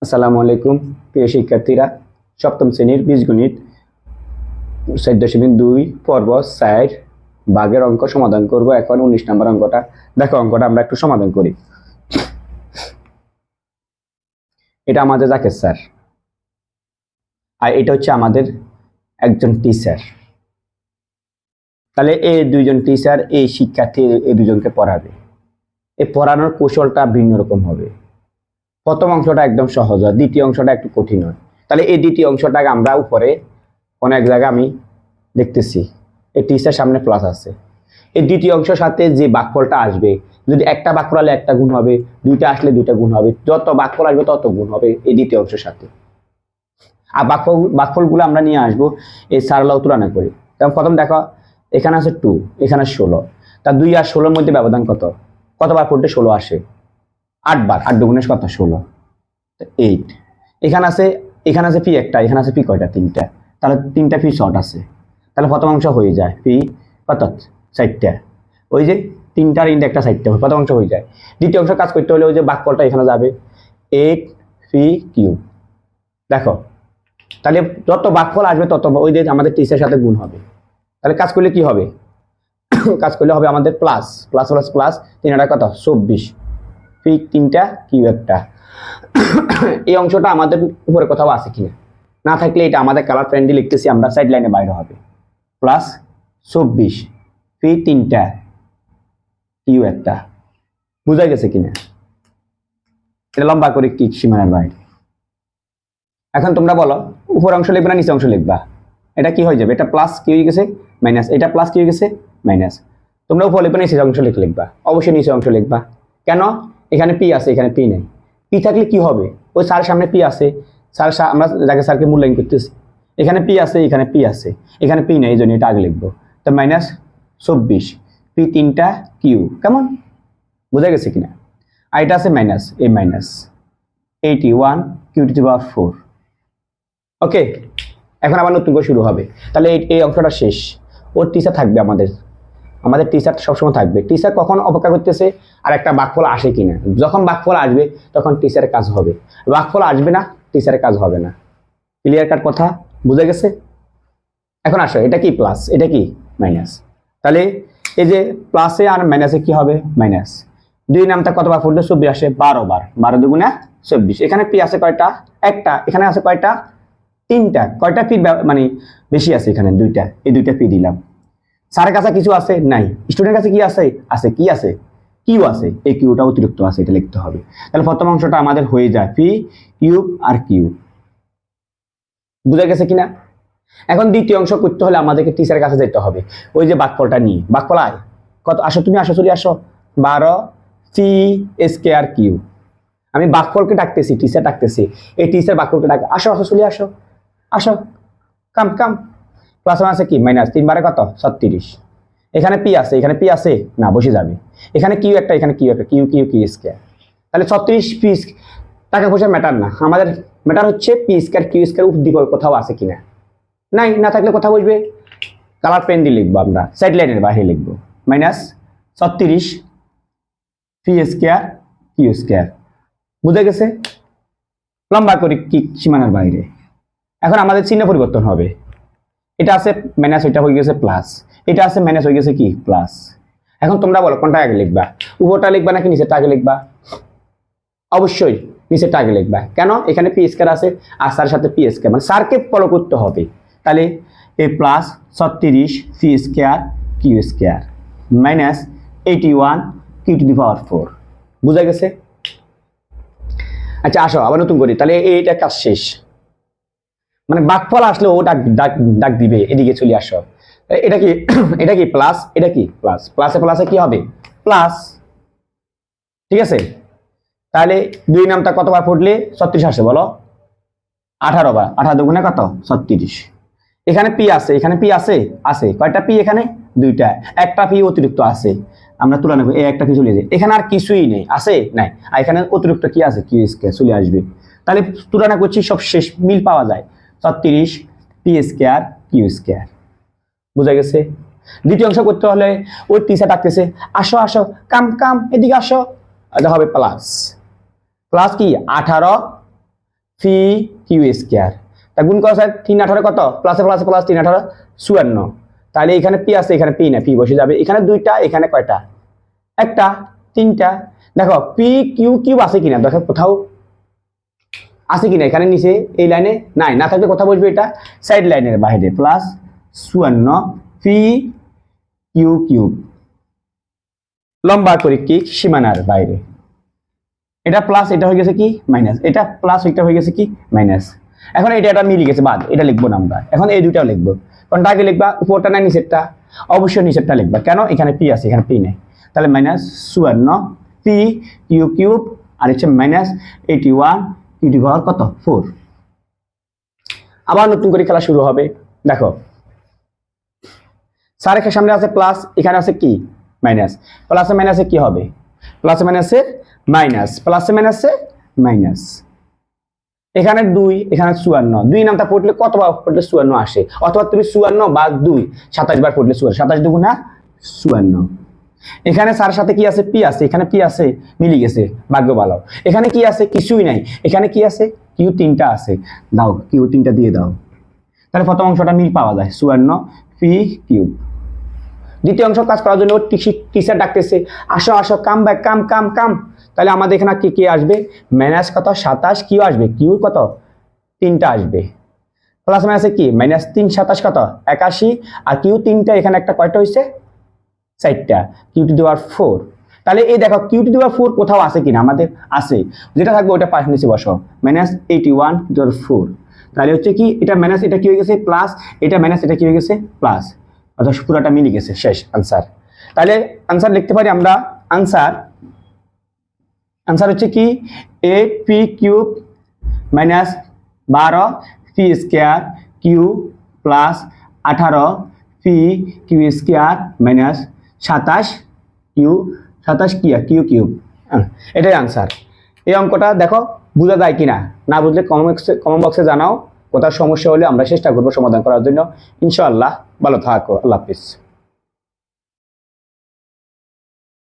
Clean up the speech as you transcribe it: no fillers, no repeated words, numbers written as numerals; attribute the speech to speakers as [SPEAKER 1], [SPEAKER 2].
[SPEAKER 1] আসসালামু আলাইকুম প্রিয় শিক্ষার্থীরা, সপ্তম শ্রেণীর বীজগণিত 4.2 পর্ব 4 ভাগের অঙ্ক সমাধান করব। এখন 19 নম্বর অঙ্কটা দেখো। অঙ্কটা আমরা একটু সমাধান করি। এটা আমাদের জাকের স্যার, আর এটা হচ্ছে আমাদের একজন টিচার। তাহলে এই দুইজন টিচার এই শিক্ষার্থী এই দুজনকে পড়াবে। এই পড়ানোর কৌশলটা ভিন্ন রকম হবে। প্রথম অংশটা একদম সহজ হয়, দ্বিতীয় অংশটা একটু কঠিন হয়। তাহলে এই দ্বিতীয় অংশটাকে আমরা উপরে অনেক জায়গায় আমি দেখতেছি এই টিচার সামনে প্লাস আছে। এই দ্বিতীয় অংশের সাথে যে ভাগফলটা আসবে, যদি একটা ভাগফল হলে একটা গুণ হবে, দুইটা আসলে দুইটা গুণ হবে, যত ভাগফল আসবে তত গুণ হবে এই দ্বিতীয় অংশের সাথে। আর ভাগফলগুলো আমরা নিয়ে আসবো এই সারলাও তুলনা করে। যেমন প্রথম দেখো, এখানে আছে 2, এখানে 16। তা 2 আর 16 মধ্যে ব্যবধান কত? কতবার করতে 16 আসে? 8 বার। 8 দুগুণে কত? 16। 8। এখানে আছে পি একটা, এখানে আছে পি কয়টা? 3টা। তাহলে 3টা পি শর্ট আছে। তাহলে প্রথম অংশ হয়ে যায় পি কত? 4টা। ওই যে 3টার ইন্ডে একটা 4টা, প্রথম অংশ হয়ে যায়। দ্বিতীয় অংশ কাজ করতে হলে ওই যে ভাগফলটা এখানে যাবে 8 পি কিউ। দেখো, তাহলে যত ভাগফল আসবে তত ওই যে আমাদের টিসের সাথে গুণ হবে। তাহলে কাজ করলে কি হবে? কাজ করলে হবে আমাদের প্লাস প্লাস প্লাস প্লাস 3 কত? 24 পি 3টা কিউ একটা। এই অংশটা আমাদের উপরে কোথাও আছে কিনা? না থাকলে এটা আমাদের কালার ফ্রেন্ডলি লিখতেছি আমরা, সাইড লাইনে বাইরে হবে প্লাস 24 পি 3টা কিউ একটা। বুঝা গেছে কিনা? এটা লম্বা করে কি সীমানার বাইরে। এখন তোমরা বলো উপর অংশ লিখবে না নিচে অংশ লিখবা? এটা কি হয়ে যাবে? এটা প্লাস কি হয়ে গেছে মাইনাস, এটা প্লাস কি হয়ে গেছে মাইনাস। তোমরা উপর লিখবে না নিচে অংশ লিখবা? অবশ্যই নিচে অংশ লিখবা। কেন? এখানে পি আছে, এখানে পি নেই। পি থাকলে কি হবে? ওই স্যার সামনে পি আছে, স্যার আমরা যাকে স্যারকে মূল্যায়ন করতেছি, এখানে পি আছে, এখানে পি আছে, এখানে পি নেই, এই জন্য এটা আগে লিখবো। তো মাইনাস 24 পি 3টা কিউ। কেমন? বোঝা গেছে কিনা? আর এটা আছে মাইনাস, এই minus 81 q to the power 4। ওকে, এখন আবার নতুন করে শুরু হবে। তাহলে এই অংশটা শেষ। ওর টিচার থাকবে, আমাদের টিচার সবসময় থাকবে। টিচার কখন অপেক্ষা করতেছে আর একটা ভাগফল আসে কিনা। যখন ভাগফল আসবে তখন টিচারের কাজ হবে, ভাগফল আসবে না টিচারের কাজ হবে না। ক্লিয়ার কাট কথা? বুঝে গেছে? এখন আসো, এটা কি প্লাস, এটা কি মাইনাস। তাহলে এই যে প্লাসে আর মাইনাসে কি হবে? মাইনাস। 2 নামটা কতবার ফুটলে 24 আসে? 12 বার। 12 দুগুণে 24। এখানে পি আছে কয়টা? একটা। এখানে আছে কয়টা? 3টা। কয়টা পি মানে বেশি আছে? এখানে 2টা। এই 2টা পি দিলাম। স্যারের কাছে কিছু আছে? নাই। স্টুডেন্টের কাছে কি আছে? আছে। কি আছে? কিউ আছে। এই কিউটা অতিরিক্ত আছে, এটা লিখতে হবে। তাহলে প্রথম অংশটা আমাদের হয়ে যায় পি কিউব আর কিউ। বুঝা গেছে কিনা? এখন দ্বিতীয় অংশ করতে হলে আমাদেরকে টিচারের কাছে যেতে হবে। ওই যে ভাগফলটা নিয়ে, ভাগফল আয় কত? আসো, তুমি আসো, চলে আসো। 12 সি স্কয়ার কিউ। আমি ভাগফলকে ডাকতেছি, টিচার ডাকতেছি। এই টিচার ভাগফলকে ডাকে, আসো আসো, চলে আসো, আসো, কাম কাম। প্লাস আছে কি মাইনাস? 3 বারে কত? 36। এখানে পি আছে, এখানে পি আছে না, বসে যাবে। এখানে কিউ একটা, এখানে কিউ একটা, কিউ কিউ কিউ স্কয়ার। তাহলে 36 পি। টাকা পয়সা ম্যাটার না, আমাদের ম্যাটার হচ্ছে পি স্কয়ার কিউ স্কয়ার উপদিক কোথাও আছে কিনা। নাই, না থাকলে কথা বলবে কালার পেন দিয়ে লিখবো আমরা, সাইড লাইনের বাইরে লিখবো minus 36 p square q square. বুঝে গেছে? লম্বা করে কি সীমানার বাইরে। এখন আমাদের চিহ্ন পরিবর্তন হবে। এটা আছে মাইনাস, এটা হয়ে গেছে প্লাস, এটা আছে মাইনাস হয়ে গেছে কি প্লাস। এখন তোমরা বলো কোনটা আগে লিখবা? উপরটা লিখবা নাকি নিচেরটা আগে লিখবা? অবশ্যই নিচেরটা আগে লিখবা। কেন? এখানে পি স্কয়ার আছে আর স্যারের সাথে পি স্কয়ার, মানে স্যারকে ফলো করতে হবে। তাহলে এই plus 36 p square q square minus 81 q to the power 4। বুঝা গেছে? আচ্ছা আসো আবার নতুন করি। তাহলে এইটা কাজ শেষ। মানে ভাগফল আসলে ও ডাক ডাক ডাক দিবে, এদিকে চলে আসো। এটা কি? এটা কি প্লাস, এটা কি প্লাস। প্লাসে প্লাসে কি হবে? প্লাস। ঠিক আছে? তাহলে 2 নামটা কতবার ফুটলে 36 আসে বলো? 18 বার। 18 দুগুণে কত? 36। এখানে পি আছে, এখানে পি আছে, আছে। কয়টা পি? এখানে 2টা। একটা পি অতিরিক্ত আছে, আমরা তুলনা করি, এই একটা পি চলে যায়। এখানে আর কিছুই নেই, আছে নাই। আর এখানে অতিরিক্ত কি আছে? কিউ স্কয়ার চলে আসবে। তাহলে তুলনা করছি, সব শেষ মিল পাওয়া যায়। 36 পি স্কয়ার কিউ স্কয়ার। বুঝা গেছে? দ্বিতীয় অংশ করতে হলে ওই টিচার ডাকতেছে, আসো আসো, কাম কাম, এদিকে আসো। এটা হবে প্লাস। প্লাস কি 18 পি কিউ স্কোয়ার। তা গুণ করা স্যার 3 কত, প্লাসে প্লাসে প্লাস 3 54। তাহলে এখানে পি আছে, এখানে পি না, পি বসে যাবে। এখানে 2টা, এখানে কয়টা, একটা, 3টা। দেখো পি কিউ কিউব আছে কিনা, দেখো কোথাও আছে কিনা, এখানে নিচে এই লাইনে নাই, না থাকলে কথা বলবে এটা সাইড লাইনের বাইরে, প্লাস 54 পি কিউ কিউব লম্বা করে কি সীমানার বাইরে। এটা প্লাস, এটা হয়ে গেছে কি মাইনাস, এটা প্লাস, এটা হয়ে গেছে কি মাইনাস। এখন এটা মিলে গেছে, বাদ, এটা লিখবো না আমরা। এখন এই দুটাও লিখবো। কোনটা আগে লিখবা, উপরটা না নিচেরটা? অবশ্যই নিচেরটা লিখবা, কেন এখানে পি আছে, এখানে পি নেই। তাহলে মাইনাস 54 পি কিউ কিউব আর হচ্ছে মাইনাস 81 কিউ টু পাওয়ার কত 4। আবার নতুন করে খেলা শুরু হবে। দেখো স্যারের সামনে আছে প্লাস, এখানে আছে কি মাইনাস। প্লাসে মাইনাসে কি হবে, প্লাসে মাইনাসে মাইনাস, প্লাসে মাইনাসে মাইনাস। এখানে 2, এখানে 54। 2 নামটা পড়লে কতবার পড়লে 54 আসে, অথবা তুমি 54 বা 2 27 বার পড়লে 27 দুগুণা 54। এখানে স্যারের সাথে কি আছে, পি আছে, এখানে পি আছে, মিলে গেছে, ভাগ্য ভালো। এখানে কি আছে, কিছুই নাই। এখানে কি আছে, কিউ 3টা আছে, দাও কিউ 3টা দিয়ে দাও। তাহলে প্রথম অংশটা মিল পাওয়া যায়, 54 পি কিউব। দ্বিতীয় অংশ কাজ করার জন্য টিচার ডাকতেছে, আসো আসো, কাম ব্যাক, কাম কাম কাম। তাহলে আমাদের এখানে কি আসবে, মাইনাস কত 27, কিউ আসবে, কিউ কত 3টা আসবে। প্লাস মাইনাসে কি মাইনাস 3 27 কত 81, আর কিউ 3টা, এখানে একটা কয়টা হয়েছে 4টা, কিউ টু দি পাওয়ার 4। তাহলে এই দেখো কিউ টু দি পাওয়ার 4 কোথাও আছে কিনা, আমাদের আছে, যেটা থাকবে ওটা পাশে নিচে বসো, মাইনাস 81 টু দি পাওয়ার 4। তাহলে হচ্ছে কি এটা মাইনাস, এটা কি হয়ে গেছে প্লাস, এটা মাইনাস, এটা কি হয়ে গেছে প্লাস, অর্থাৎ পুরোটা মিলে গেছে, শেষ আনসার। তাহলে আনসার লিখতে পারি আমরা, আনসার হচ্ছে কি 8 p cube minus 12 p square q plus 18 p q square minus 27 q, 27 কি কিউ কিউব। এটাই আনসার। এই অঙ্কটা দেখো বোঝা যায় কিনা, না বুঝলে কমেন্ট বক্সে জানাও। কোথাও সমস্যা হলে আমরা চেষ্টা করবো সমাধান করার জন্য। ইনশাআল্লাহ, ভালো থাকো, আল্লাহ হাফিজ।